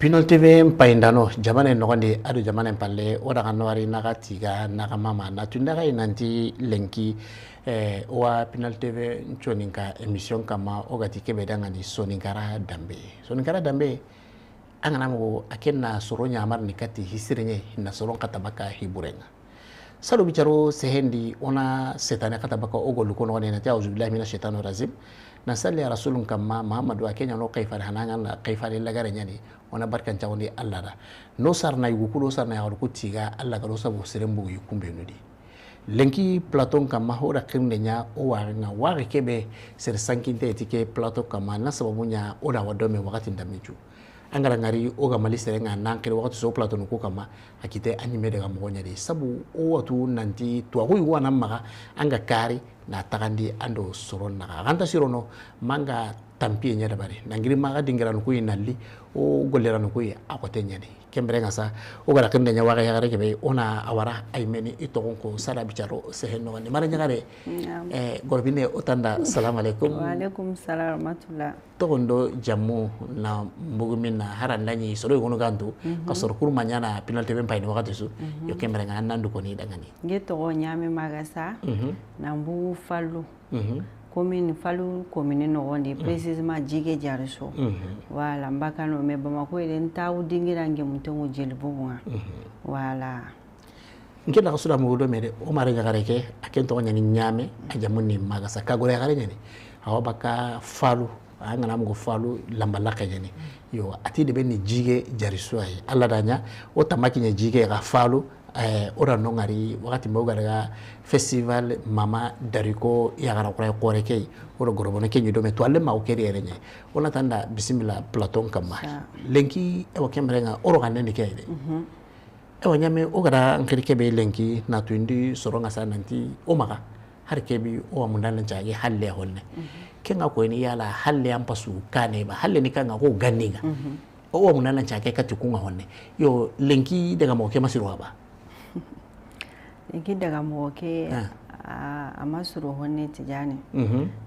Pinol TV paindano jamane nogondi adu jamane palle oda kanwari naga tiga naga mama na tundaga inanti lenki wa Pinol TV nchoninka emission kama ogati kebedanga ni Soninkara Dambe angana mo akenna soro nyamar nikati hisirenye na soro katabaka hiburenga salo bicharo sehendi ona setane katabaka ogolu kono ne nati auzubillahi minash shaitani rajim na salli rasulun kama muhammadu akenya no kayfa hananga na kayfa lagare nyani ona barkan tawni allah da no sarna yugo kudo sarna ya ko tiga allah ga do sabu serembu yukumbe nudi lenki platon kama hora kimne nya o warna wari kebe ser sankinte etike platon kama na sababu nya oda wadome wakati ndamiju angara ngari oga mali serenga nankere wakati so platon ko kama akite anyime daga mogonya de sabu o watu nanti to ko yugo namma anga kari na tagandi ando soron na ganta sirono manga tampi nya dabari nangiri maga dingiran ko inalli o golleran ko akote nya de kembere ngasa o gara kende nya waga yagare kebe ona awara aymeni itogonko sala bicharo sehenno ni mara nyagare gorbine otanda assalamu alaikum wa alaikum salam rahmatullah togondo jammu na mbugumina harandani soro gono gantu kasor kurma nyana Pinol TV payni wakati su yo kembere nga nandu ko ni dangani geto nyame magasa na mbu fallu commune Fallou commune nogondi précisément jige jariso voilà mbakano me bamako eden taw dingira nge mutongo jelbuga voilà ngenda kasula mu do mede o mare ngare ke akento nyani nyame ajamuni magasa kagore ngare nyani awabaka Fallou angana mo Fallou lambala kanyani yo ati de benni jige jariso ay alla danya o tamaki nya jige ga Fallou ora nongari wakati mbogara festival mama dariko yagara kura kore kay ora gorobone kenyu do me toile ma okeri erenye ona tanda bismillah platon kama lenki e wakemrenga oro kanene kayde e wanyame ogara ankeri kebe lenki na tuindi soronga sananti o maga har kebi o amundana jage halle honne kenga ko ni yala halle ampasu kane ba halle ni kanga ko ganninga o amundana jage katikunga honne yo lenki daga mo kema sirwa ba iki daga moke a masuro honne tijani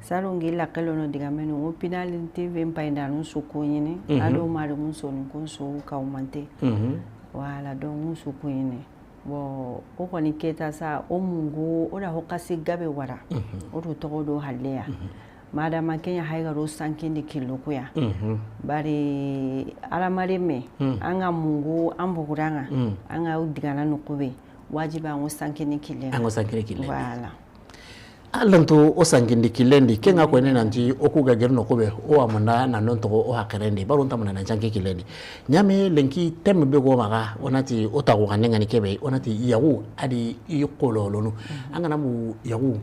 salongi la kelono diga menu o Pinol TV mpainda nun sukunyini ado mari mun sonu kun so kaumante wala do mun sukunyini bo o koni keta sa o mungu o da hokasi gabe wara o to todo halleya madama kenya haiga ro sankindi kilo kuya bari ala marime anga mungu ambuguranga anga udigana nukube wajiba ngo sankini kile voilà alanto o sankini kilendi kenga ko nena nti okuga gerno kobe o amuna na nonto o hakerende baronta muna na janke kilendi nyame lenki temme be go maga onati o tago kanenga ni kebe onati yawu adi ikololonu angana mu yawu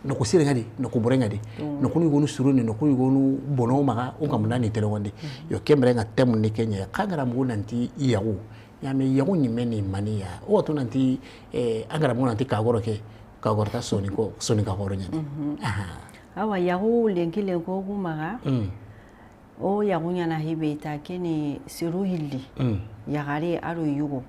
no ko sire ngadi no ko bore ngadi no ko ni gonu suruni no ko ni gonu bono maga o kamuna ni telewondi yo kemre nga temu ni kenya kagara mu nanti yawu yame yawu ni meni mania o to nanti agara mo nanti kagorta sonika goro nyani awa yawu lenki lenko kumaga o yawu nyana hibeta keni siruhilli yagare aro yugo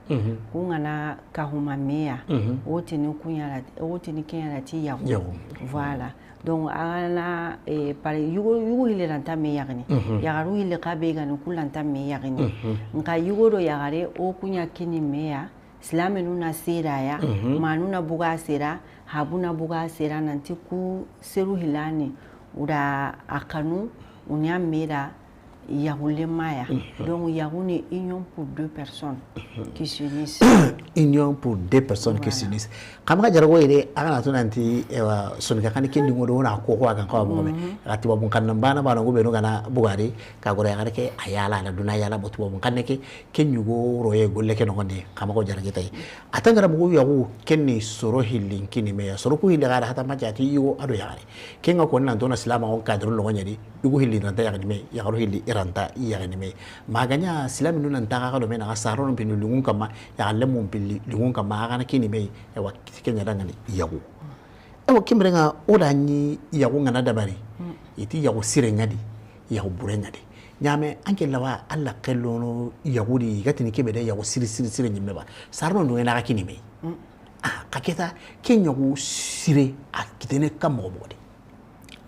kungana kahuma meya otini kunyala otini kenyala ti yawu voilà donc ana pare yugo hile ranta me yagni yagaru hile kabe ganu kulanta me yagni nka yugo do yagare o kunya kini meya islamenu na sera ya manuna buga sera habuna buga sera nanti ku seru hilani uda akanu unya mera yagoule maya donc yagoune union pour deux personnes qui s'unissent union pour deux personnes qui s'unissent kamga jargo ide agana to nanti ewa sonika kan kendi ngodo na ko ko kan ko mo ati babun kan bana bana go be no gana bugari ka gore yagare ke ayala la duna yala botu babun kan ke kenyugo roye golle ke no gonde kamago jarage tay atangara bugo yago kenni soro hilin kini me soro ko hilin gara hata majati yo ado yagare kenga ko nan dona islama on kadro lo ngani yugo hilin ranta yagani me yagaro hilin ranta yagani me maganya islami nunan taka do me na saro no pinu lungun kama ya lemu pili lungun kama kana kini me ewa kenya dangani yago ewa kimrenga odani yago ngana dabari iti yago sire ngadi yago bure ngadi nyame anke lawa alla kellono yagudi gatini kebede yago sire nyimme ba saro no ngena kini me kaketa kenya go sire akitene kamo bodi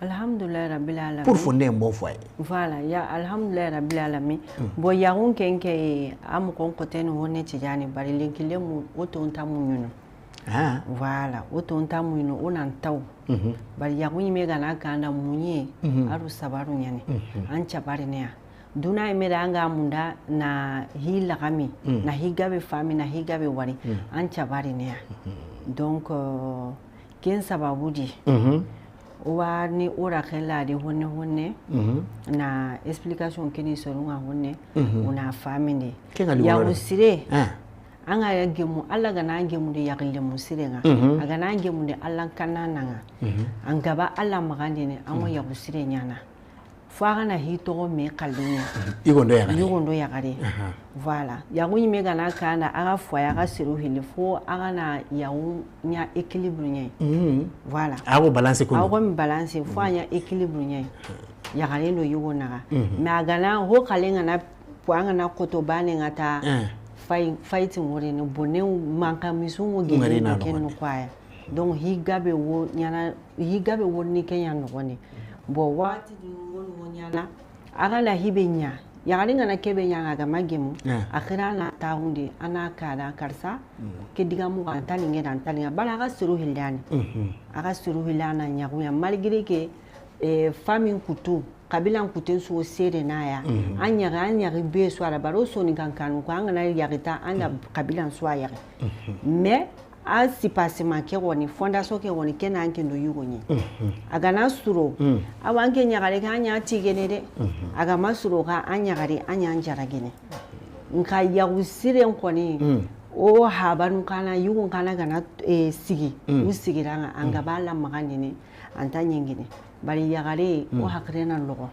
alhamdulillah rabbil alamin pour fonde mo foye voilà ya alhamdulillah rabbil alamin bo yagun kenke am kon ko ten wonne ci jani bari linkile mu oto ntamu nyuno voilà oto ntamu nyuno onan taw bari yagun me gana kanda munye aru sabaru nyane an bari ne duna me anga munda na hila kami na higabe fami na higabe wari an bari ne donc ken sababu di wa ni ora khela di honne na explication keni sorunga honne una famine ya musire anga yagemu alla gana ngemu de yagle musire nga aga na ngemu de alla kanana nga angaba alla magandi ne amo ya musire nyana fara na hito me kaldunya igondo ya gare voilà ya gunyi me gana kana aga fwa ya gasiru hilifo aga na ya nya équilibre nya voilà ago balance ko ago mi balance fwa nya équilibre nya ya gare no yugo naga me aga na ho kalenga na puanga na koto bane ngata fighting wori no bonne manka misungo gele no ken no kwaya donc higabe wo nyana higabe woni kenya no woni bo wati di won nyana aga la hibenya yagari ngana kebe nyanga ga magemu akhira na taunde ana kada karsa ke diga mu kan talinge dan talinga bala ga suru hilani aga suru hilana nyagu ya malgré que famille kutu kabila kutu so sere na ya anya be so ala baro so ni kan kan ko ngana yagita anda kabila so ya mais a si passement ke woni fondation ke woni kenan ke ndo yugo ni aga na suro awanke nyagare ka nya tigene de aga masuro ka anyagare anya njara gene nka ya usire nkoni o habanu kana yugo kana gana sigi usigiranga anga bala magani ne anta nyingine bari yagare o hakrena logo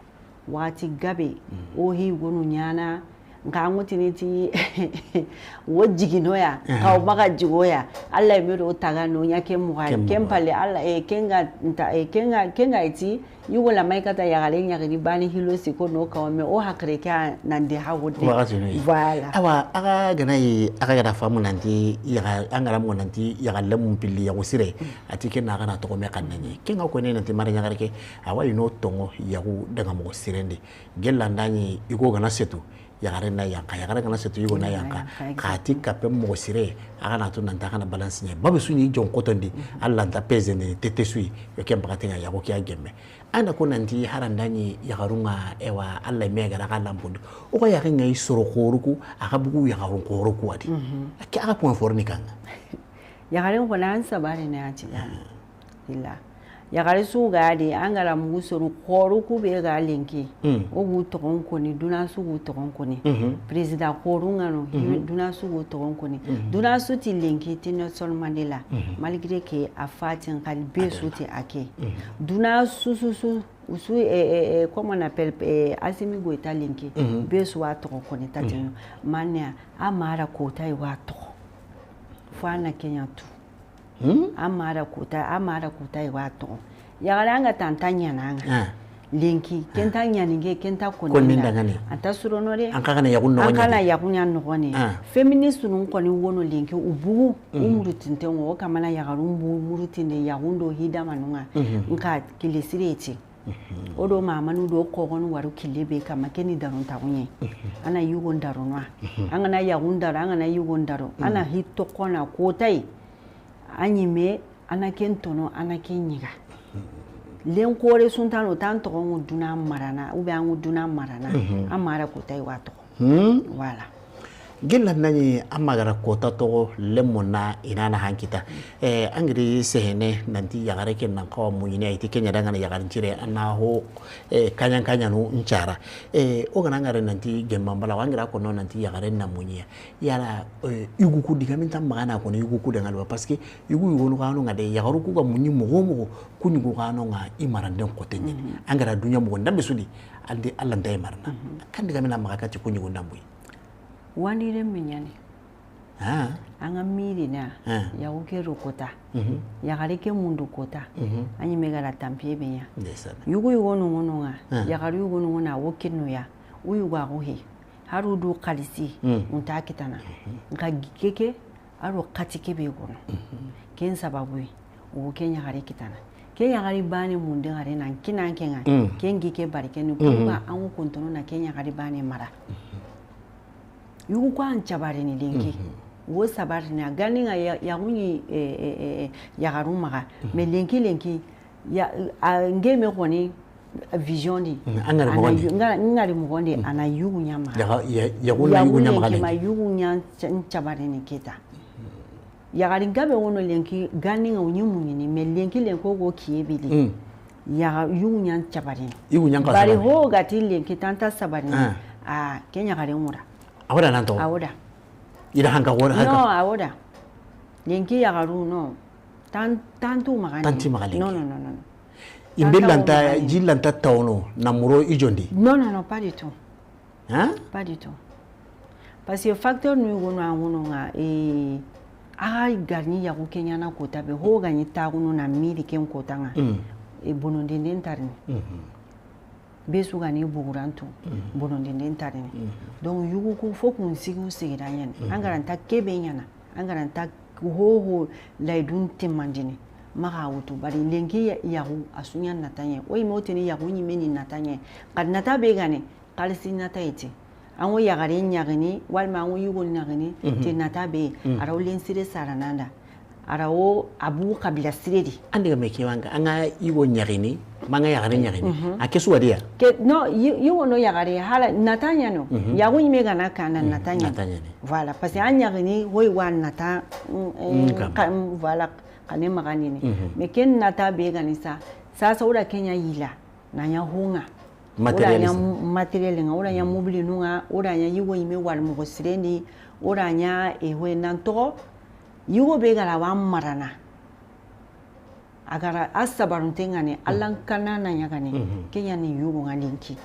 wati gabe o hi gonu nyana nka ngutiniti wojiginoya ka baga jigoya alla mero tagano nyake mugai kempale alla kenga iti yugo la maikata ya galenya gidi bani hilo siko no ka me o hakre ka nande hawode voilà awa aga ganai aga gada famu nanti ya angara mo nanti ya galem pili ya usire atike na kana to me kannanye kenga ko ne nanti mara nyagare ke awa ino tongo ya ku daga mo sirende gellandani igo gana setu yagare na yanka yagare kana setu yugo na yanka kati kape mo sire aga na to nanta kana balance nye babu suni jon kotondi alla nta peze ne tete sui yo kemba katenga yago kya gemme ana ko nanti harandani yagarunga ewa alla mega na kala mbundi o ko yake ngai soro koruku aga bugu yagarun koruku wadi aki aga point fort ni kanga yagare ko nan sabare ne ati illa yagare su gadi angara mu soro koruku be ga linki o gu togon ko ni duna su gu togon ko ni president korunga no duna su gu togon ko ni duna su ti linki ti Nelson Mandela malgré que a fatin kal be su ti ake duna su comment on appelle Assimi Goïta linki be su wa togon ko ni tatino mania amara ko tai wa to fana Kenya tu amara kuta iwato yagaranga tantanya nanga linki kentanya ninge kenta koni anta suronore ankana yakunya no koni feminist nun koni wono linki ubu umurutinte ngo kamana yagarumbu murutinde yagundo hida manunga nka kilesireti odo mama nudo kogon waru kilebe kama keni daron taunye ana yugo ndaronwa angana yagundaro angana yugo ndaro ana hitto kona kotai anyime anakentono anakenyiga len kore suntano tanto ngo duna marana ube angu duna marana amara kotai wato wala gella nani amagara kota to lemona inana hankita angri sehene nanti yagare ken nan ko munyine iti kenya dangana yagare jire anaho kanya no nchara o gana ngare nanti gemmambala wangira ko no nanti yagare na munya yala yugu ku diga min tam magana ko no yugu ku dangal parce que yugu no kanu ngade yagaru ku ga munyi mo kunyu ku kanu nga imaranden ko tenye angara dunya mo ndambe sudi andi alla ndai marna kan diga min amaka ti kunyu ndambu wani re menyane anga miri na ya uke rokota ya gareke mundu kota anyi megara tampie benya yugo no nga ya garu yugo no na wokino ya uyu gwa gohe harudu kalisi untakitana nga gikeke aro katike be gono ken sababu o kenya gare kitana ke yagari bane mun de gare nan kinan kenga kengi ke barke ni kuba an kuntono na kenya gari bane mara yugo ko an chabare ni lenki wo sabari na gani nga ya munyi yagaru maga me lenki ya ngeme koni vision di ngari mugondi ana yugo nyama ya yugo nyama ma yugo nya chabare ni kita yagari ngabe wono lenki gani nga unyimunyi ni me lenki lenko go kiebili ya yugo nya chabare yugo nya bari ho gati lenki tanta sabari kenya gare mura awada nanto awada ida hanga wora hanga no awada lenki yagaru no tantu magani tanti magani no imbelanta jilanta tawno namuro ijondi non pas du tout hein pas du tout parce que facteur nu gono anguno nga ay garni ya ko kenya na ko tabe ho ganyi ta gono na miri ken ko tanga bonondi den tarni besu gani bugurantu bonondi den tarni donc yugo ko fokun sigu sigira yan angaranta kebe nyana angaranta ho laidun timandini maka wutu bari lenki yahu asunya natanye o imotini yahu nyimeni natanye kad nata be gane kalsi nata ite anwo yagare nyagini walma anwo yugo nyagini te nata be araw lensire sarananda arawo abu kabila siredi ande me kiwanga anga yugo nyagini manga yagare nyagini akesu wadia ke no yugo no yagare hala natanya no yahu nyime gana kana natanya voilà parce que anyagini hoy wan nata voilà kane magani ne me ken nata be ganisa sasa ura kenya yila na nya hunga material nga ura nya mobili nunga ura nya yugo ime wal mo sireni ura nya ehwe nanto yugo be gara wa marana agara asabarun tengane allan kanana nya gane kenya ni yugo ngalinki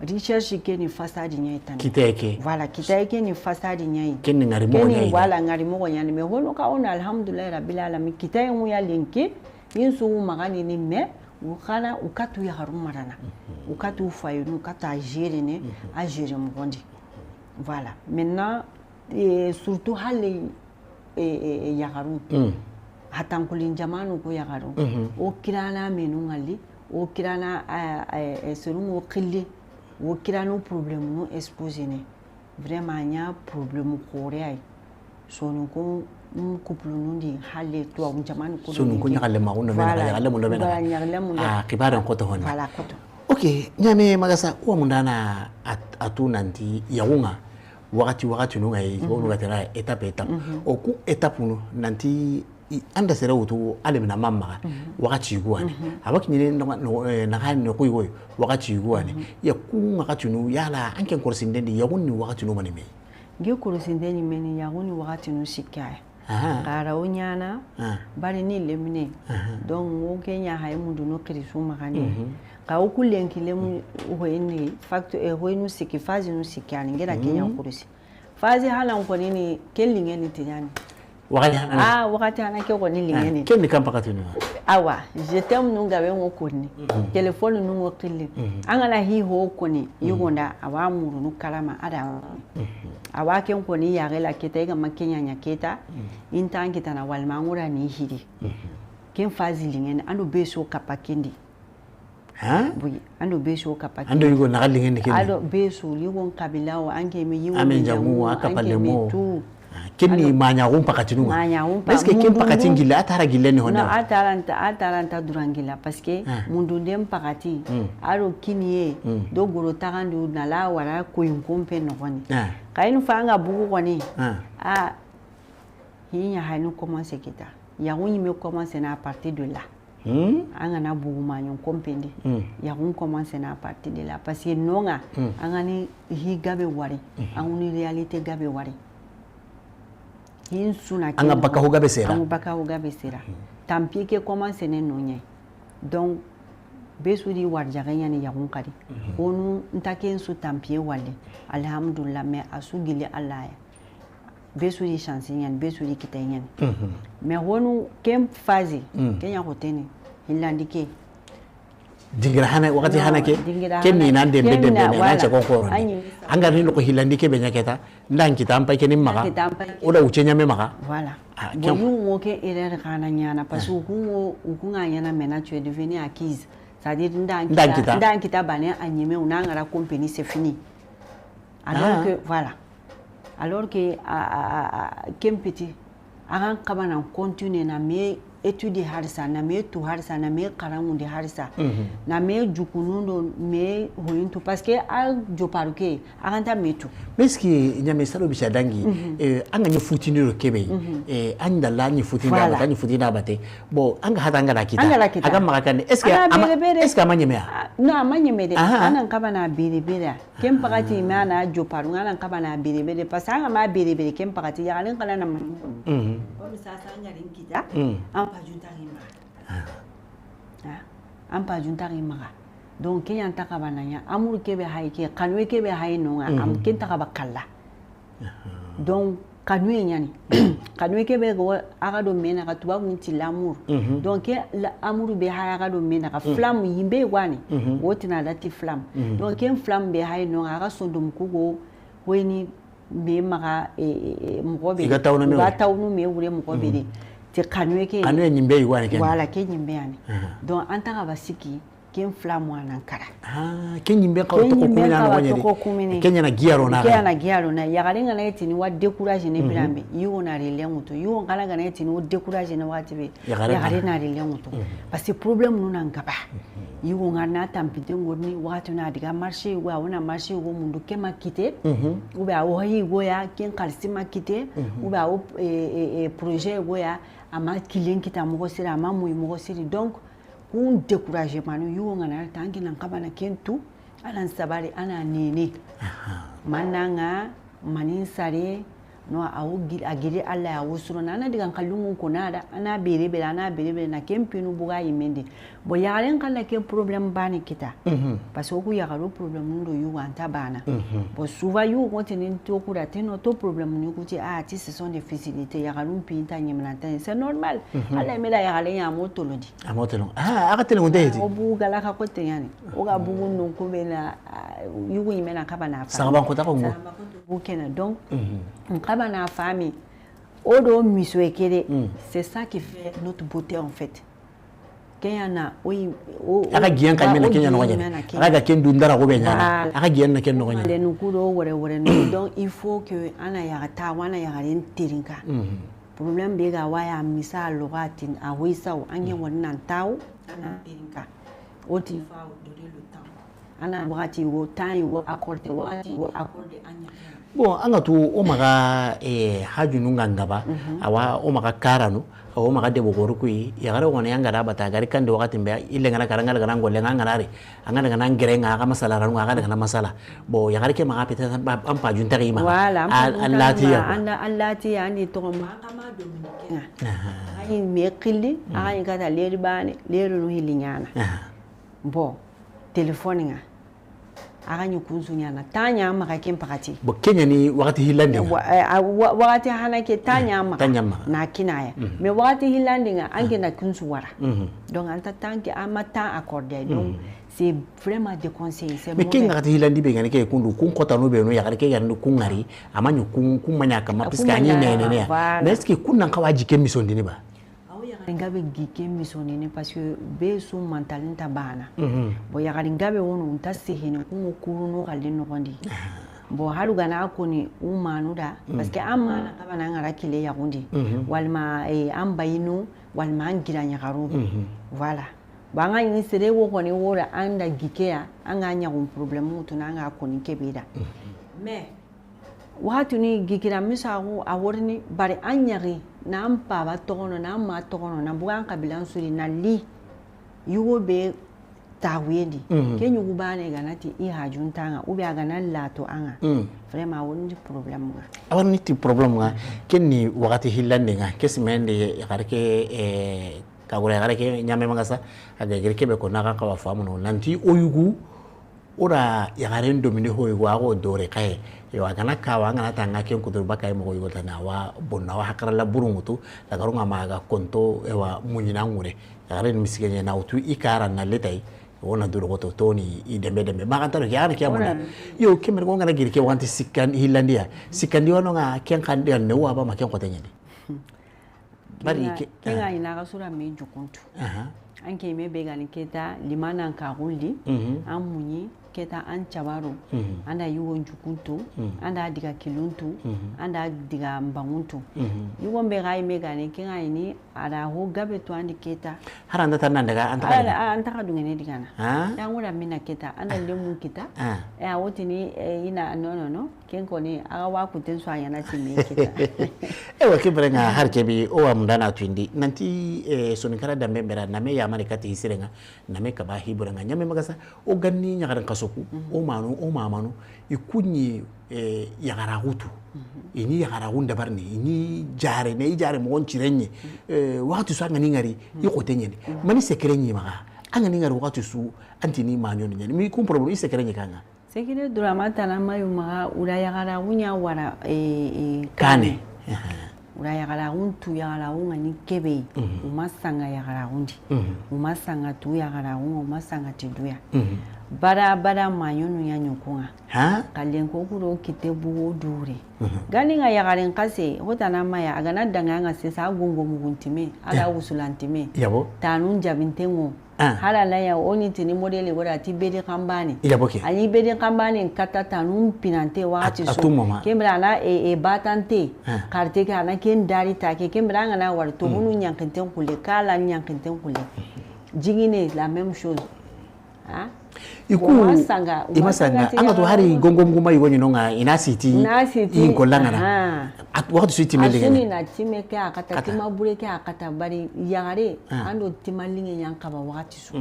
recherche ke ni fasadi nya itani kiteke voilà kiteke ni fasadi nya yi ken ngari mo nya wala ngari mo nya ni me hono ka ona alhamdulillah rabbil alamin kitay mu ya linki yinsu magani ni me ukana ukatu ya harumarana ukatu fayunu kata gérer ne a gérer mo gondi voilà maintenant surtout hali ya haru hatan kulin jamanu ko ya haru o kirana menu ngali o kirana serungo khili wo kirano problème no exposé ne vraiment nya problème ko reay sonu ko couple nundi halle to am jamanu ko sonu ko nyakalle ma wono men nyakalle mo do men kibaran ko to hon voilà ko to okay nyame magasa o mundana atunanti yaunga wakati no ngai wono gatera étape o ku étape no nanti anda sera wutu ale mina mamma wakati yuguane abaki ni na kan no kuyo wakati yuguane ya ku wakati no yala anken korsindendi yawuni wakati no manime ngi korsindendi meni yawuni wakati no sikaya kara onyana bari ni lemine donc o kenya hay mundu no krisu magani ka o kulenkile mu hoyni facto e hoynu siki fazi no sikani ngera kenya kurisi fazi halan ko ni kellingeni tijani wakati ana ke ko ni lingeni ken ni kampa katuni awa je t'aime nunga we ngokoni telephone nungo kille angana hi ho koni yugonda awa muru nu kalama ada awa ken koni ya gela keta ga makenya nya keta intan kita na walma ngura ni hidi ken fazi lingeni ando beso kapakindi buyi ando beso kapakindi ando yugo na lingeni ken ando beso yugo kabila wa ange me yugo amenjamu akapalemo kenni manya umpa katinunga est-ce que ken pakati ngila atara gileni honna no ataranta durangila parce que mundu ndem pakati aro kiniye do goro tagandu nala wara ko yunkompe no goni kainu fanga bugu goni hinya hainu commencer kita ya woni me commencer na à partir de là anga na bugu manyon kompendi ya won commencer na à partir de là parce que nonga anga ni higabe wari anguni réalité gabe wari anga baka ho gabe sera tampi ke commence ne nonye donc besudi warjaganya ni yakun kadi onu ntake su tampi wale alhamdulillah me asugile allah besudi chance nyan besudi kitayen me wonu kem fazi kenya hoteni hilandike dingira hana wakati hana ke kenni nan de bedde be na ce ko ko anga ni ko hilandi ke be nyaketa ndan kita ampa ke ni maka oda uchenya me maka voilà bon yu mo ke erreur kana nyana parce que ku nga nyana mena tu es devenu acquise c'est-à-dire ndan kita bane anyeme unangara compagnie c'est fini alors que voilà alors que kempiti agan kabana continue na me étude harisa na me tu harisa na me karamundi harisa na me jukunundo me hoyintu parce que al joparuke aganta metu meski nyame salo bisha dangi anga ni futini ro kebe anda la ni futini ba ni futini bate bo anga hata anga kita aga makakane est ce que amanye me na amanye me de anan kabana bere bere kem pakati me ana joparu anan kabana bere bere parce que anga ma bere bere kem pakati ya alen kala na ko sasa nyari kita ampa juntari maga donc ke yanta kabananya amuru kebe haike kanwe kebe hay no am kenta kabakalla donc kanwe nyani kanwe kebe go aga do mena ka tuba munti l'amour donc amuru be hay aga do mena ka flamme yimbe wani wotina dati flamme donc ken flamme be hay no aga sondum kugo weni be maga mgobe ga tawnu me wure mgobe de te kanwe nyimbe yiwane ken wala ke nyimbe yani donc antaka basiki ken flamme wana kara ken nyimbe ka to ko kumina kenya na giaro na yagalenga na etini wa décourager ne bilambe yugo na rele nguto yugo kala ga na etini wa décourager na wati be yagale na rele nguto parce que problème nuna ngaba yugo ngana tampite ngorni watu na diga marché wa wana marché go mundu ke makite ube awo hayi go ya ken kalsi makite ube awo projet go ya ama kilien kita mo sira ama mo siri donc kun découragement yugo ngana tangi nan kabana kentu anan sabari ana nene mananga manin sare no agire Allah ya wusuro na digan kallungun ko nada ana bere na kempinu buga yimende bo yaren kala ke problem bani kita parce que ku ya garo problem ndo yu anta bana bo suva yu ko tenin to ku da teno to problem ni ku ti ti ce sont des facilités ya garo pinta nyemna tan c'est normal Allah me da ya galen ya motolodi aga tele ngonde heti o buga la ka ko tenyani o ga bugu non ko bena yu yimena ka bana fa sanga ko ta ko ngo bukena donc kabana famille odo miswekere c'est ça qui fait notre beauté en fait kayana aga giyan kalmena kenya no ngene aga kendu ndara ko be nyana aga giyan na ken no ngene le nukudo wore donc il faut que ana ya ta wana ya ren tirinka problème be ga waya misal logatin a wisa anye wannan taw ana tirinka oti fa donner le temps ana wati wo time wo accorde anya bon anga tu o maga hajunu ngangaba awa o maga karanu o maga debo goruku ya gara wona yanga da bata gari kan de wakati mbe ile ngana karanga ngana ngolle ngana ngare anga ngana ngere nga masala ranu nga ngana masala bo ya gari ke maga peta am pa junta rima allati yani to ma kama do minga ay me qilli ay gata leri bani leru no hilinyana bo telephone nga aganyu kunsunya na tanya maka kempakati bo kenya ni wakati hilandi wakati hana ke tanya maka na kinaya me wakati hilandi nga ange na kunsuwara donc anta tanki amata accordé donc c'est vraiment des conseils c'est me kinga wakati hilandi be ngane ke kundu kun kota no be no yakare ke yandu kungari amanyu kun manya kama piska ni ne mais est-ce que kunnan kawaji kemisondi ni ba ngabe gike misonene parce que be su mentalita bana bo yagari ngabe wono ntasihene kumukuru no kalino kondi bo haru gana koni umanuda parce que amana kabana ngara kile yagundi walma ambayinu walma ngiranya garu voilà banga ni sere wo koni wora anda gikea anga nya un problème mutuna anga koni kebida mais watu ni gikira misago aworni bari anyari na ampa ba togono na ma togono na bugan kabilan suri na li yugo be tawedi kenyu gubane ganati I hajuntanga ubi agana lato anga vraiment woni problème nga awon ti problème nga kenni wakati hillande nga kesimende yakareke kagura yakareke nyame mangasa aga gereke be ko naka ka wafamu no nanti oyugu ora yagaren domine hoy wago dore kay yo agana kawa ngana tanga ken kudur bakay mo yo tana wa bonna wa hakara la burumutu daga runga maga konto ewa munyina ngure yagaren misigenya na utu ikara na letay ona duro goto toni idembe dembe maganta ro yana kya mona yo kemer ko ngana giri ke wanti sikkan hilandia sikkandi wono nga ken khande ne wa ba ma ken ko tanyedi bari ke kenga ina ga sura me jukuntu anke me be gani keta limana ka guldi an munyi keta an cabaro anda yugo jukuntu anda diga kiluntu anda diga mbanguntu yugo be gai me gani kenga ini ada ho gabe to andi keta haranda tan daga anta ka dungene digana ya ngura mina keta anda lemu kita ya wotini ina no ken ko ni aga wa ku ten so ayana timi keta ewa kibrenga harkebi o amdana twindi nanti sonikara dambe bera na me ya mari kati isirenga na me kaba hiburanga nyame magasa o ganni nyagaran kasoku o mamanu ikunyi yagara gutu ini yagara gunda barni ini jare ne jare mo gonchirenye wakati so ngani ngari ikotenye mani sekrenye maga angani ngari wakati su antini manyo ni mi kum problem isekrenye kanga sekire duramata na mayu maga ura yagara gunya wara kane ura yagara untu yagara unga ni kebe umasanga yagara undi umasanga tu yagara unga umasanga tiduya bara manyonu ya nyokunga kalen ko kuro kitebu dure gani nga yagaren kase hotana maya agana danga nga sesa gongo muguntime ala usulantime yabo tanun jabintengo halala ya oni tini modeli wora ti bedi kambani yaboke ali bedi kambani kata tanun pinante wakati so kembra na batante karte kana ken dari take kembra nga na war to hunu nyankenten kule kala nyankenten kule jigine la même chose imasanga anga to hari gongomguma yigoni nonga inasiti inkolangana wakati suiti mele asuni na time ke akata tima bure ke akata bari yagare ando tima linge yankaba wakati su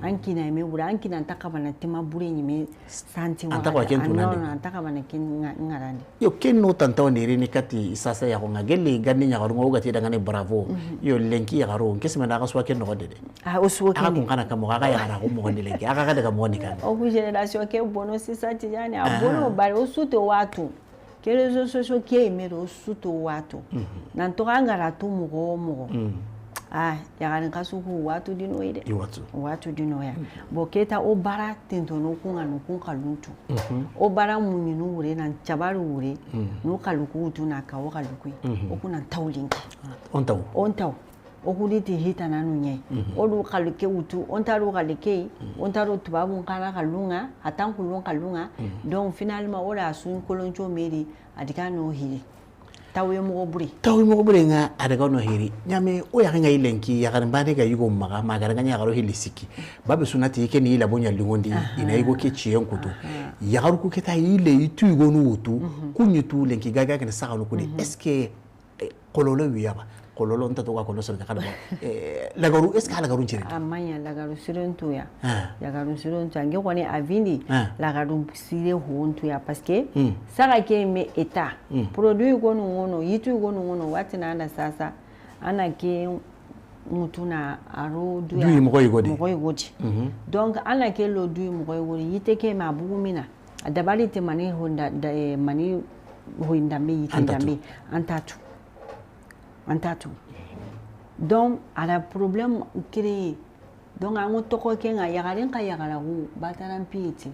ankina me bura ankina ntakaba na tima bure nyime santi wa antaka kentu nande ntakaba na kin ngarani yo kenno tantaw ni rini kati sasa ya ko ngageli ganni nyagaru ngogati daga ne bravo yo lenki yagaru kesima na kaswa kenno godede uswo ken aka kana kamo aka yagara ko mo gonde lenki aka daga mo ni kan o ku generation ke bono sisa tijani abono bari osuto watu kerezo soso ke imero osuto watu nantoka ngara tu mugo yagani kasuku watu dinoide watu dinoya boketa o bara tentono kunga nukun kaluntu o bara munyinu wure nan chabaru wure no kaluku tu na kawo kaluku okuna taulinki ontaw okuliti hita nanunye odu kaluke utu ontaru kalike ontaru tubabu kana kalunga atankulun kalunga donc finalement ora sun koloncho meri adika no hiri tawe mo buri nga adaga no hiri nyame o ya nga ilenki ya kan bane ga yugo maga magara nga nyagaro hili siki babe sunati yake ni ilabonya lingondi ina yugo ke chiyen kutu ya garu ku keta ile itu yugo no utu kunyitu lenki gaga kana saka no kuni eske kololo wiyaba kololo nta to ka kono sorga kada lagaru eska lagaru chiri amanya lagaru sirentu ya lagaru sirentu ange kwani avindi lagaru sire hontu ya parce que saka ke me eta produit gonu ngono yitu gonu ngono watina na sasa ana ke mutuna aro du ya mo koy godi donc ana ke lo du mo koy godi yite ke ma bugumina adabali te mani honda mani hoinda me yitanda me antatu donc ala problème créé donc an to ko kenga yagaren ka yagaragu bataran piti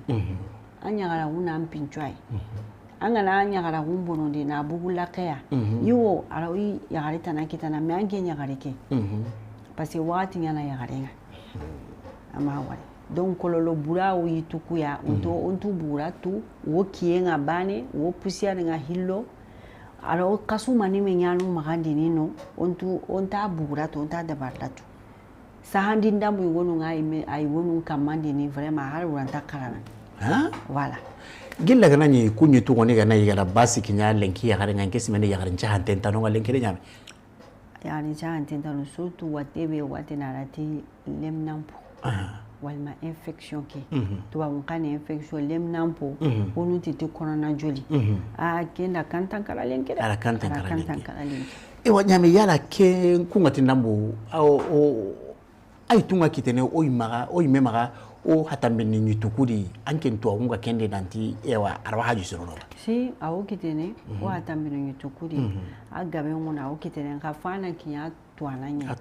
an yagaragu na mpinchwai an na an yagaragu bonondi na bugula kaya yo ala wi yagarita na kitana me an gen yagareke parce que wati yana yagarenga ama wale donc kololo bura wi tukuya onto bura tu wo kienga bane wo pusiya nga hillo alors kasuma ni menyanu magandi nino onta bugura to onta dabarlatu sahandi ndambu ngonu ngai ai wonu kamandi ni vraiment har uranta karana voilà gilla gana ni kunyi to ngoni gana yigara basi kinya lenki ya garenga nkesi mene ya garencha hantenta no lenki le nyame yani cha hantenta no surtout watebe watenarati lemnampo walma infection ke tuba ngane infection lemnampo onu titi corona joli kenda kantan kala lenke ala kantan kala lenke e wanyame yala ke kungati ndambo o ay tunga kitene o imemaga o hatambini nyitukudi anke ntu aunga kende nanti ewa arwa haju suru si awu kitene o hatambini nyitukudi agabe ngona awu kitene ka fana kinya tuananya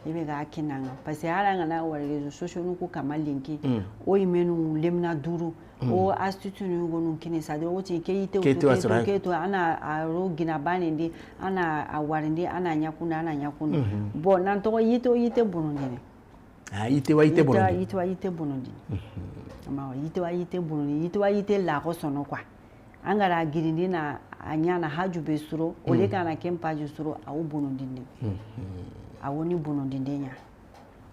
ibe ga kinanga parce haranga na wale social nuku kama linki o imenu lemna duru o astutu ngonu kine sadro woti ke yite ke to ana aro gina bani ndi ana awarindi ana nyakuna bo nan to yite bonondi yite wa yite bonondi ama yite bonondi yite wa yite la ko sono kwa angara girindi na anyana haju besuro ole kana kempa jusuro awu bonondi awoni bonondi nya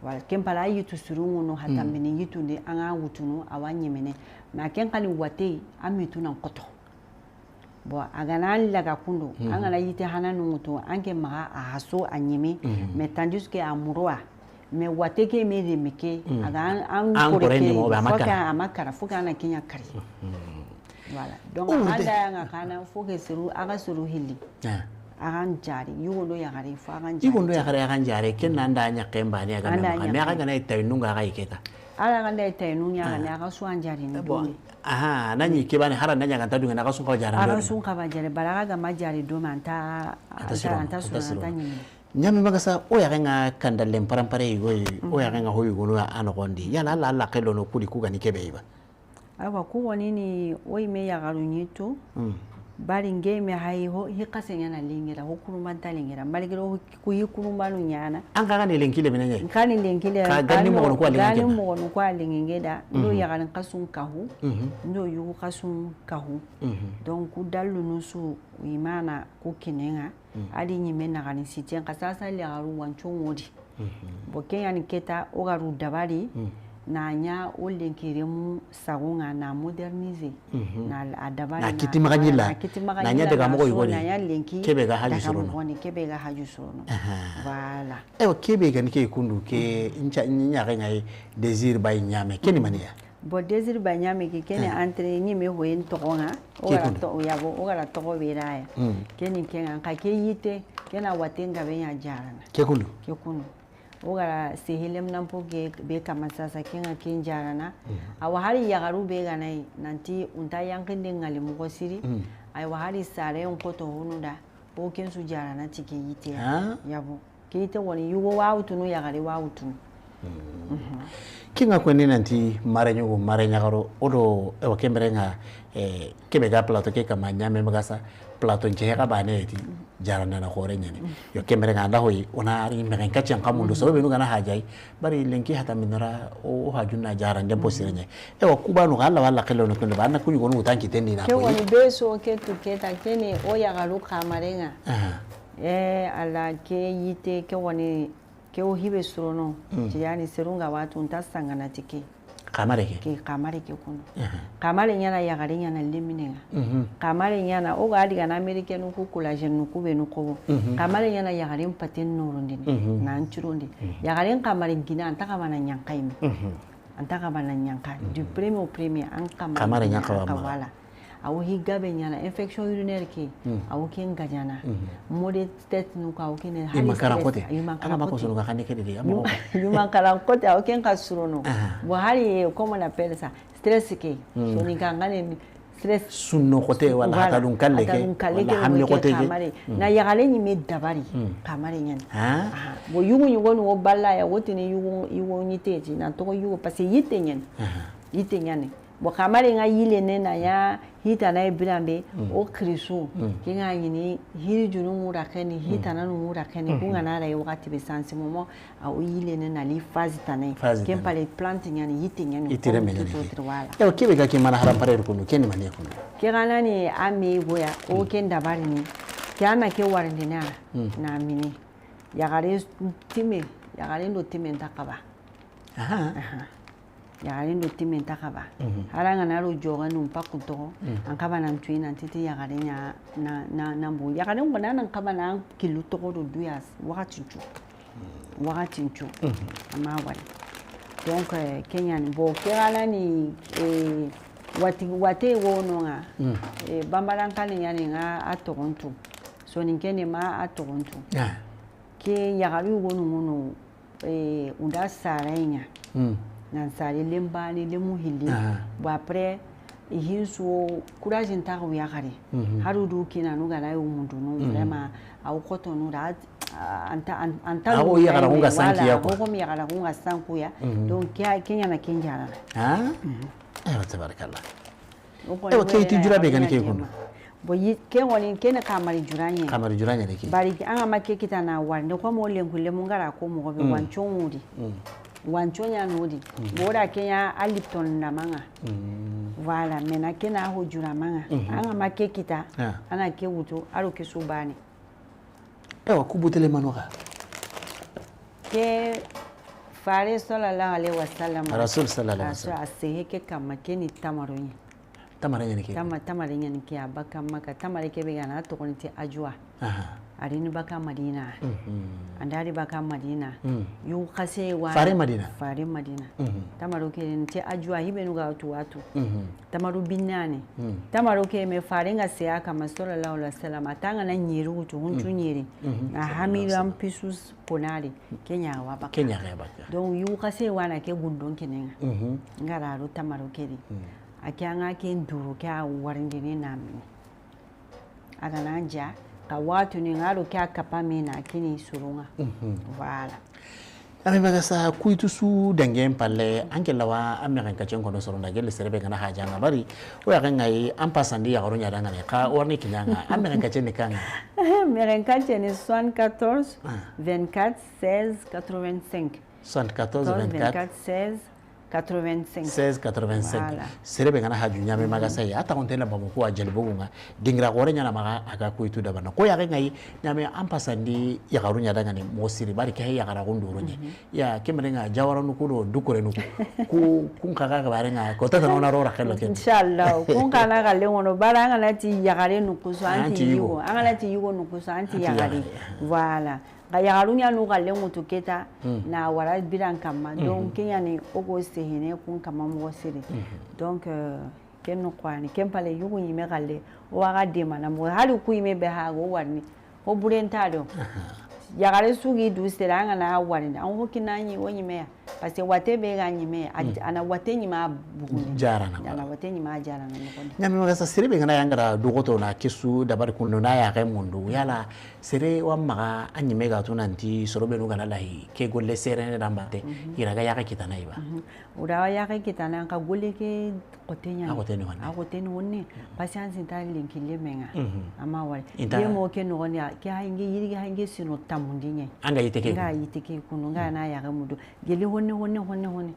wala kempa la yitu surungu no hatambini yitu ndi anga wutunu awanyemene na kenkali wate amitu na koto bo agana laga kundo angana yite hananu mutu anke maha ahaso anyeme me tandis ke amurwa me wate ke me meke aga an koreke foka amakara foka na kenya kari voilà donc anda nga kana foke siru aga suru hili agan jari yugondo ya gari fa agan jari ken nanda nya kemba ni aga me aga na itayunga aga iketa ala ganda itayunya ga aga su anjari ni aha nanyi ke bani haran nanya kan tadunga na kasun ka jara ara sun ka ba jare balaga ga majari do manta anta su tanyi nyame magasa o ya nga kandalem parampare yoy o ya nga hoyi gono ano gondi yana la kelo no kuli kuga ni kebe iba awa ku woni ni o ime ya garunyito bari ngeme hayo hikasenya na lingera hukuruma talingera maligero ku hikuruma nyana anga ne lenkile menanye kani lenkile gani mo ko gani mo ko lingengeda ndo ya garan kasun kahu ndo yu kasun kahu donc dalu nusu imana ku kinenga ali nyime na gani sitien kasasa le garu wancho ngodi bokenya ni keta o garu dabari na nya o lenkiremu sagunga na modernize na adabari na kitima kanyila na nya daga mo yigoni na nya lenki kebe ga haju suru kebe ga haju suru voilà ewa kebe ga nike kundu ke incha nya ga ngai désir bay nyame keni mania bo désir bay nyame ke kene entre nyime hoyen tokonga o gara to yabo o gara to beraya keni kenga ka ke yite kena watenga benya jarana ke kundu ogara sehilem nampo be kama sasa kinga kinjarana awahari ya garu be ganai nanti unta yankinde ngali mugo siri ay wahari sare on koto hunuda bo ken su jarana tike yite yabo kite woni yugo wawtunu ya gari wawtunu kinga kweni nanti mare nyagaro odo ewa kemberenga kebe ga plato ke kama nyame magasa plato nje ka bane ti jarana na hore nyane yo kemberenga nda hoyi ona ari meren kachan kamundo so be ngana hajai bari lenki hata minara o hajuna jarande posirenya ewa kubanu galla wala kelo no kundo bana kunyu gonu utanki tendi na ko woni beso ke tuketa kene o ya garu kamarenga ala ke yite ke woni ke o hibe surono yani serunga watu ntasanga na tike kamare ke kuno kamare nyana ya gari nyana liminenga kamare nyana o ga diga na amerika no ku collagen no ku be no ko kamare nyana ya gari mpaten no rondini na nchurundi ya gari kamare ngina antaka bana nyankaimi antaka bana nyanka du premier au premier an kamare nyanka wala awu higabe nyana infection urinaire ke awu ken gajana mode tête no ka awu ken hali karankote ala mako sunu ka kane kede ya mo yuma karankote awu ken ka surono bo hali comme on appelle ça stress ke so ni kangane stress sunno kote wala hata dun kalle ke wala hamni kote ke na yagale ni me dabari kamare nyana bo yugo no balla ya wotini yugo nyiteji na to yugo parce yite nyana bo kamare nga yile ne na ya hita na ibirambe o krisu kinga yini hiri junu mura keni hita na mura keni kunga na rai wakati be sansi momo au yile ne na li phase tane kempa le planting yani yite nyani itire me nyani yo kibe ga kimana harampare kunu keni mani kunu kirana ni ami boya o kenda bari ni kana ke warinde na mini ya gare ndo time ntakaba ya rindo timenta kaba haranga na ro joga no pakuto an kaba na mtwina titi ya garenya na mbu ya garenya ngona na kaba na kilu to do duyas wakati nchu amawali donc Kenya ni bo kala ni wate wono nga bambaran kali yani nga atogontu so ninkene ma atogontu ke ya garu wono unda sarenya nan sari lembani lemu hilli bo après ihinso courage nta ko yakari harudu kina no gana yu mundu no vraiment au koto no da anta awo yakara kunga sanki ya ko mi yakara kunga sanku ya donc kenya na kenjara tabarakallah ewa ke ti jura be gani ke kuno bo yi ke woni ke na kamari juranya ne ke bari an ma ke kita na warne ko mo len kulle mun gara ko mo be wanchon wanchonya nodi bora kenya alipton na manga voilà mena kena ho jura manga an ma ke kita ana ke wuto aro ke subani ewa kubutele manoka ke fare sallallahu alaihi wasallam rasul sallallahu alaihi wasallam asehe ke kama ke ni tamaronya ne ke tamarinya ni ke abaka maka tamare ke be gana to konti ajwa arini baka madina andari baka madina yu kase wa fare madina tamaro ke ni te ajwa hibenu ga watu tamaru binane tamaro ke me fare nga se aka sallallahu alaihi wasallam atanga na nyiru to huntu nyiri na hamiram pisus ponari kenya wa baka donc yu kase wa na ke gundon kenan ngara ro tamaro ke ri akyanga ke nduru ka warindini nami aga nanja ka watu ni ngaro kya kapame na kini surunga voilà ame bagasa kuitu su dangen palle anke lawa american ka cenko no soronda gelle serebe kana haja ngabari o ya ngai ampasandi ya garonya danga ne ka warni kinyanga american ka cenne kanga american ka cenne 74 24 16 85 74 24 16 85 1685 serebe ngana haju nyame magasa ya ata kontena bamu ko ajel bogunga dingra gore nyana maga aga ko itu dabana ko ya ngai nyame ampasandi ya garunya daga ni mosiri bari ke ya gara gondoro nya ya kemenga jawara nuku do dukure nuku ku kun kaga ga bare nga ko tata nona rora khelo ken inshallah kun kana ga lengono bara ngana ti ya gare nuku so anti yugo angana ti yugo nuku so anti ya gare voilà ya garunya no galle mutu keta na wara biran kama donc kenya ni ogo sehine kun kama mo siri donc ken no kwani ken pale yugo yime galle o waga de mana mo halu ku yime be ha go warni o burenta do ya gare sugi du seranga na warni an ho kinani woni me parce que wate be ga nyime ana wate nyima bugu jarana ana wate nyima jarana ko nyame magasa serebe ngana yangara dugoto na kisu dabar kunno na ya kai mundu yala sere wa maga anyime ga tunanti sorobe no gana lahi ke golle sere ne dambate iraga ya ka kitana iba ura ya ka kitana ka golle ke kotenya akoteni wonni patience ta linki le menga ama wale ye mo ke no ya ke hangi yiri hangi sino tamundinya anga yiteke kunu ngana ya ga mudu gele honni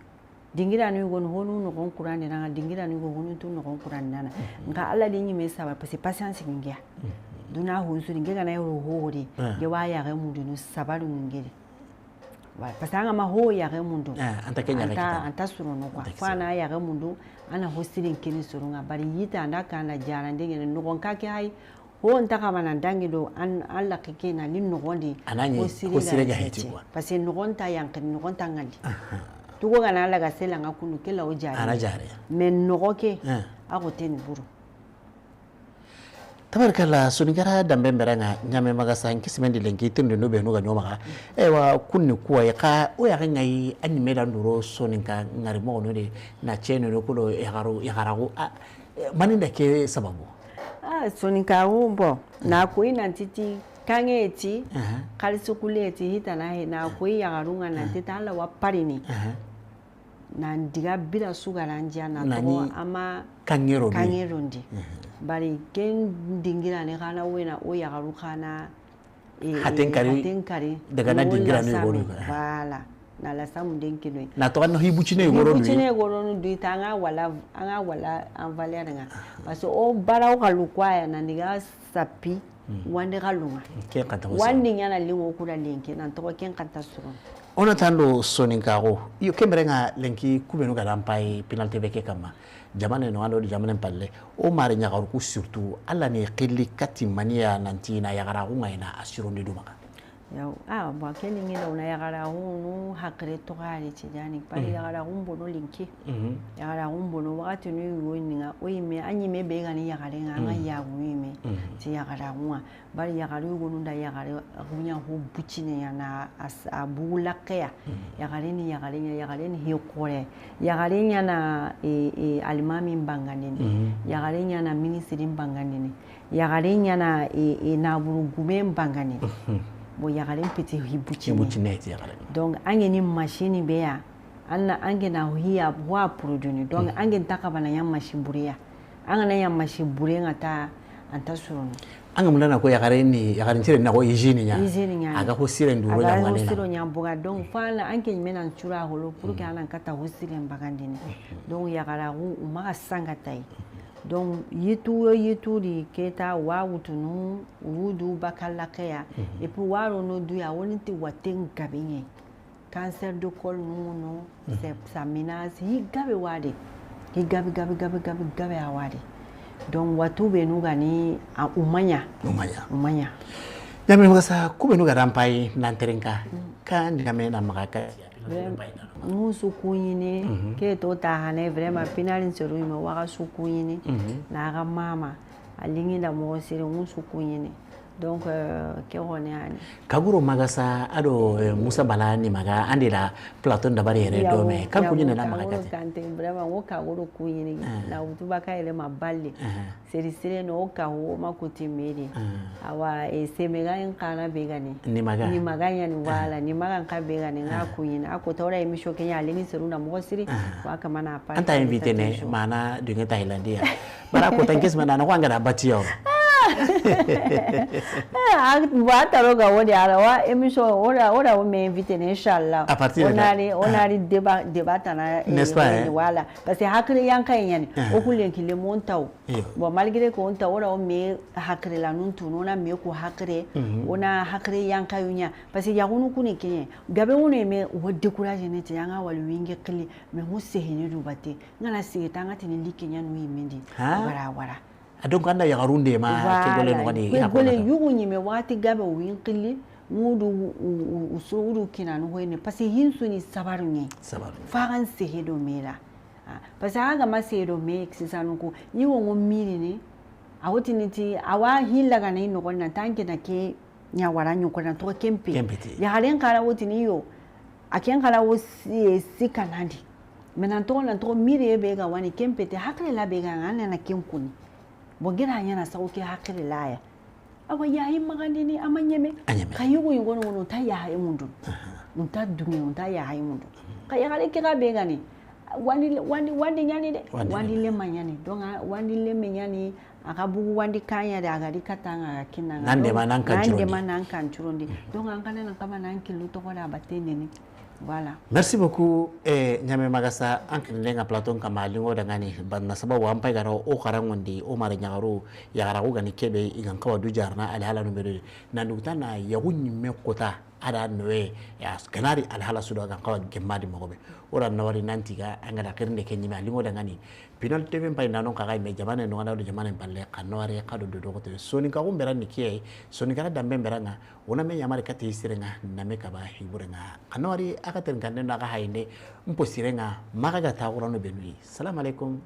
dingira ni gon honu no gon kurande na dingira ni gon honu tu no gon kurande na nga ala di nyime saba parce patience ngia duna hunsu ngira na yoro hori ge wa ya ga mudu no sabaru ngiri wa pasanga ma ho ya ga mudu anta kenya ga anta suru no kwa fana ya ga mudu ana hosirin kini suru nga bari yita anda kana jara ndenge no gon ka ke hay ho ntaka bana ndangi do an alla kike na lin no gondi hosire ga hiti kwa parce no gonta yankin no gonta ngali tugo gana alla ga sela ngakunu kela o jari ana jari men no goke agoten buru tabarkala sunigara dambe mberanga nyame magasa nkisimendi lenki tindu no be no ga nyoma ewa kunni kuwa ya o ya ngai anyi meda nduro soninka ngari mo no de na cheno no kulo ya garago maninda ke sababu soninka umbo na kuina titi kangeti kalisukuleti hitana he na kuyi ya garunga na tita ala wa parini na ndiga bila sugara njia na to ama kangero ndi bari ken dingira ne kana wena o ya garukana hatenkari daga na dingira ne goro wala na la samu denkino na to no hibuchine goro ndu tanga wala an valer nga parce o bara o kalukwa na ndiga sapi wande kalunga wande nyana lingo kula lenki na to ken kanta suru ona tando soninkago iyo kemberenga lenki kubenu ga lampai penalty beke kama jamane no ando jamane palle o mari nyagaru ku surtout alla ni qilli kati mania nanti na yagara ku ngaina asirundi dumaka yau ba kenin yi launa ya gara hunu hakre to gari ci jani pari ya gara humbo no linki ya gara humbo no wakati no yugo ninga oime anyi me be gani ya gara nga ya wime ci ya gara huwa bari ya gara yugo nunda ya gara hunya hu bucine ya na abula kaya ya gara ni he kore ya gara nya na alimami mbangandini ya gara nya na ministry mbangandini ya gara nya na na burugume mbangandini bo yagaren piti hibucine donc ange ni machine beya anna ange na hiya wa produit donc ange takabana ya machine bureya anga na ya machine bure ngata anta surun anga mulana ko yagaren cire na ko hygiene nya aga ko sire nduro ya ngane na siro nya buga donc fala ange mena ncura holo pour que anan kata hosire mbagandini donc yagara u ma sanga tai donc yitu di keta wa wutunu wudu bakalakaya et puis waro no du ya woni ti waten gabinye cancer de col no c'est ça menace hi gabe wade hi gabe awade donc watu be nu gani a umanya nyame ngasa kube nu garampai nanterenka kan nyame na magaka musu kunyini ke to ta hane vraiment pinalin seru ma waka su kunyini na ga mama alingi da mo sire musu kunyini donc ke woni ani kaguro magasa ado Musa Balani maga andira plateau da bari re do me kan kunyina na maga kante vraiment wo kaguro kunyini na utuba ka ile maballi sire no ka ho makuti meri awa semega en kana begani ni maganya ni wala ni magan ka begani nga kunyina akotora emisho kenya alingi seru na mo sire wa kama na pa anta invite ne mana dunga Thailandia bara ko tankes mana na kwanga da batiyo bataro ga wodi arawa emission ora o me invite ne inshallah onari debata na wala parce que hakre yanka yani o kulen kile montaw bo malgré ko onta ora o me hakre la nuntu nona me ko hakre ona hakre yanka yunya parce que yagunu kuni kenye gabe woni me o décourage ne ti yanga wal winge kili me musse hene dubate ngana sigeta ngati ni likenya no yimendi wara donc anda ya garunde ma ke gole no gadi gole yugo nyime wati gabe winkili mudu usuru kinanu hoyne parce que hinsu ni sabaru faran sehedo mera parce que aga masedo me exisanu ko yiwo ngomiri ni awoti niti awa hilaga na ino kona tanke na ke nyawara nyukona to kempe ya halen kala woti ni yo aken kala wo sikanandi menanto na to miri be ga wani kempete hakre la be ga ngana na kenkuni bogira yana sauke hakiri laya awa yayi magandini amanyeme kayugo yugo no ta yayi mundu unta dunye unta yayi mundu kayagale kira begani wandi nyani de wandi le manyani donga wandi le menyani akabugu wandi kanya da agari katanga kinanga nande manan kanchurondi donga ngana na kama nan kilu to ko da batende ni. Voilà. Merci beaucoup nyame magasa ankilenga platon kama lingo dangani banna sababu ampai garo o karangondi o mare nyagaro ya garago gani kebe igan kawa dujarna alhala numero nandutana yagunni mekota ada noe ya kanari alhala sudo gan kawa gemadi mogobe ora nawari nantiga angada kirnde kenyima lingo dangani Pinal TV mpai nanon kagai me jamane no ngana do jamane balle kanware kado do ko te soni ka umbera nikie soni kana dambe mberanga ona me yamare kati sirenga na me kaba hiburenga kanwari akaten kande na ka hainde mpo sirenga maka ga ta no benui. Assalamu alaikum.